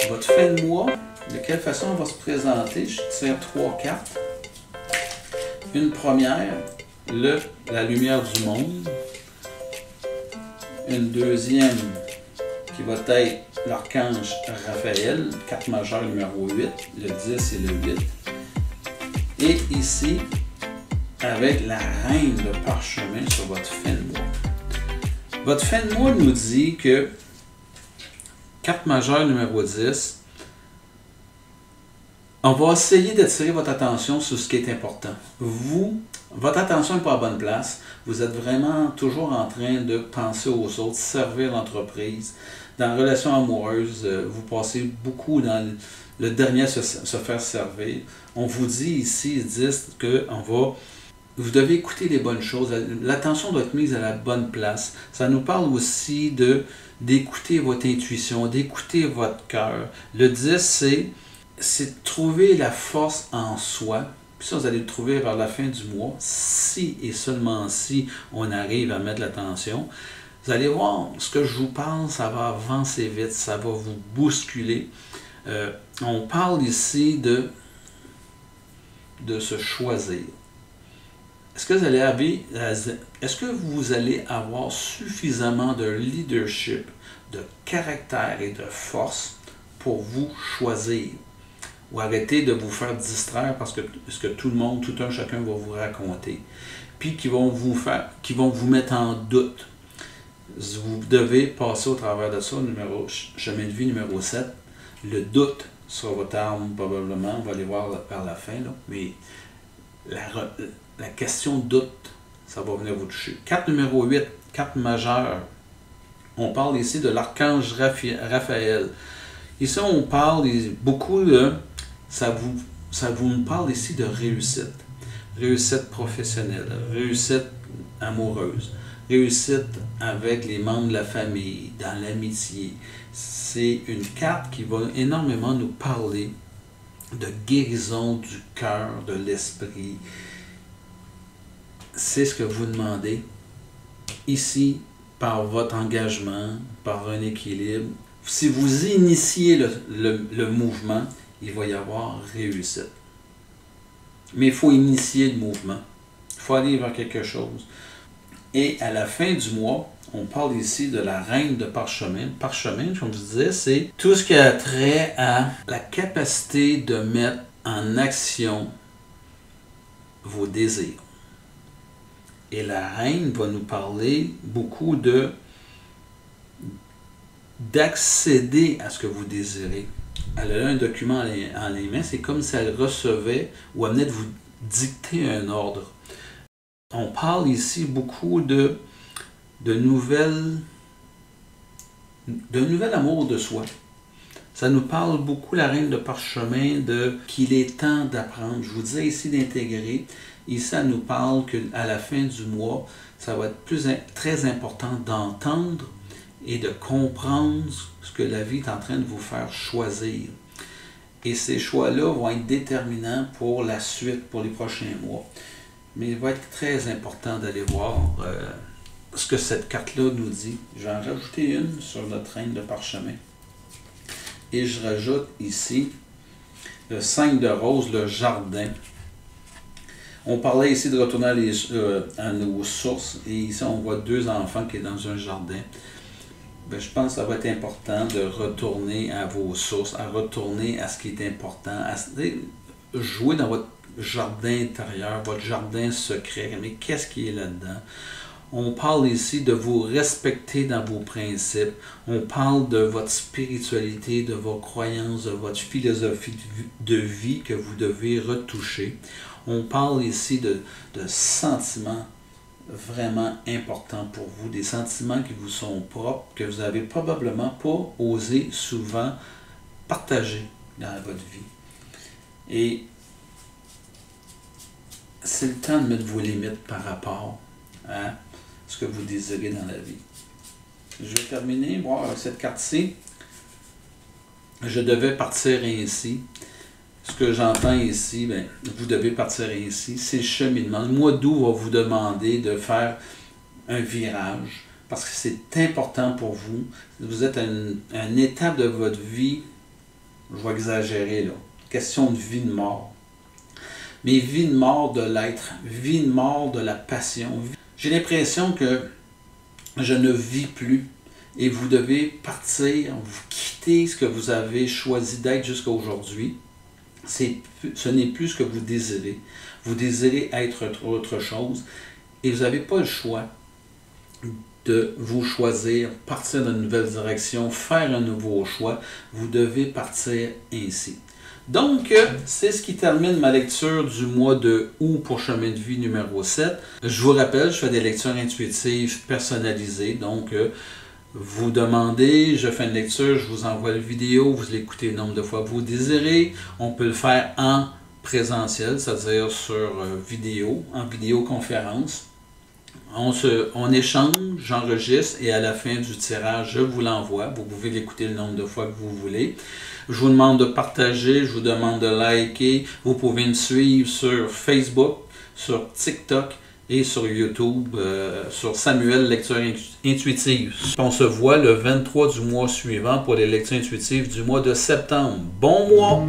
votre fin de mois, de quelle façon on va se présenter. Je tire 3 cartes. Une première, la lumière du monde. Une deuxième qui va être l'archange Raphaël, carte majeure numéro 8, le 10 et le 8. Et ici, avec la reine de parchemin sur votre fin de mois. Votre fin de mois nous dit que, carte majeure numéro 10, on va essayer d'attirer votre attention sur ce qui est important. Votre attention n'est pas à la bonne place. Vous êtes vraiment toujours en train de penser aux autres, servir l'entreprise. Dans la relation amoureuse, vous passez beaucoup dans le dernier se faire servir. On vous dit ici, 10, que vous devez écouter les bonnes choses. L'attention doit être mise à la bonne place. Ça nous parle aussi d'écouter votre intuition, d'écouter votre cœur. Le 10, c'est de trouver la force en soi. Puis ça, vous allez le trouver vers la fin du mois, si et seulement si on arrive à mettre l'attention. Vous allez voir, ce que je vous parle, ça va avancer vite, ça va vous bousculer. On parle ici de se choisir. Est-ce que vous allez avoir suffisamment de leadership, de caractère et de force pour vous choisir? Ou arrêter de vous faire distraire parce que ce que tout le monde, tout un chacun va vous raconter. Puis qui vont vous mettre en doute. Vous devez passer au travers de ça, chemin de vie numéro 7. Le doute sera votre arme probablement, on va aller voir vers la fin, là. Mais la question de doute, ça va venir vous toucher. Carte numéro 8, carte majeure. On parle ici de l'archange Raphaël. Ici, on parle beaucoup de... Ça vous parle ici de réussite. Réussite professionnelle, réussite amoureuse, réussite avec les membres de la famille, dans l'amitié. C'est une carte qui va énormément nous parler de guérison du cœur, de l'esprit. C'est ce que vous demandez ici par votre engagement, par un équilibre. Si vous initiez le mouvement, il va y avoir réussite. Mais il faut initier le mouvement. Il faut aller vers quelque chose. Et à la fin du mois, on parle ici de la reine de parchemin. Parchemin, comme je disais, c'est tout ce qui a trait à la capacité de mettre en action vos désirs. Et la reine va nous parler beaucoup d'accéder à ce que vous désirez. Elle a un document en les mains, c'est comme si elle recevait ou elle venait de vous dicter un ordre. On parle ici beaucoup d'un nouvel amour de soi. Ça nous parle beaucoup, la reine de parchemin, qu'il est temps d'apprendre. Je vous disais ici d'intégrer. Ici, ça nous parle qu'à la fin du mois, ça va être très important d'entendre et de comprendre ce que la vie est en train de vous faire choisir. Et ces choix-là vont être déterminants pour la suite, pour les prochains mois. Mais il va être très important d'aller voir ce que cette carte-là nous dit. Je vais en rajouter une sur notre reine de parchemin. Et je rajoute ici le 5 de rose, le jardin. On parlait ici de retourner à nos sources. Et ici, on voit 2 enfants qui sont dans un jardin. Bien, je pense que ça va être important de retourner à vos sources, à retourner à ce qui est important, à jouer dans votre jardin intérieur, votre jardin secret. Mais qu'est-ce qui est là-dedans? On parle ici de vous respecter dans vos principes. On parle de votre spiritualité, de vos croyances, de votre philosophie de vie que vous devez retoucher. On parle ici de sentiments vraiment importants pour vous, des sentiments qui vous sont propres, que vous n'avez probablement pas osé souvent partager dans votre vie. Et c'est le temps de mettre vos limites par rapport à ce que vous désirez dans la vie. Je vais terminer avec cette carte-ci. Je devais partir ainsi. Ce que j'entends ici, bien, vous devez partir ainsi. C'est le cheminement. Le mois d'août va vous demander de faire un virage parce que c'est important pour vous. Vous êtes à une étape de votre vie Je vais exagérer là. Question de vie de mort. Mais vie de mort de l'être, vie de mort de la passion. J'ai l'impression que je ne vis plus et vous devez partir, vous quitter ce que vous avez choisi d'être jusqu'à aujourd'hui. Ce n'est plus ce que vous désirez. Vous désirez être autre chose et vous n'avez pas le choix de vous choisir, partir dans une nouvelle direction, faire un nouveau choix. Vous devez partir ainsi. Donc, c'est ce qui termine ma lecture du mois de août pour Chemin de vie numéro 7. Je vous rappelle, je fais des lectures intuitives personnalisées. Donc, vous demandez, je fais une lecture, je vous envoie la vidéo, vous l'écoutez le nombre de fois que vous désirez. On peut le faire en présentiel, c'est-à-dire sur vidéo, en vidéoconférence. On échange, j'enregistre et à la fin du tirage, je vous l'envoie. Vous pouvez l'écouter le nombre de fois que vous voulez. Je vous demande de partager, je vous demande de liker. Vous pouvez me suivre sur Facebook, sur TikTok et sur YouTube, sur Samuel Lecture Intuitive. On se voit le 23 du mois suivant pour les lectures intuitives du mois de septembre. Bon mois!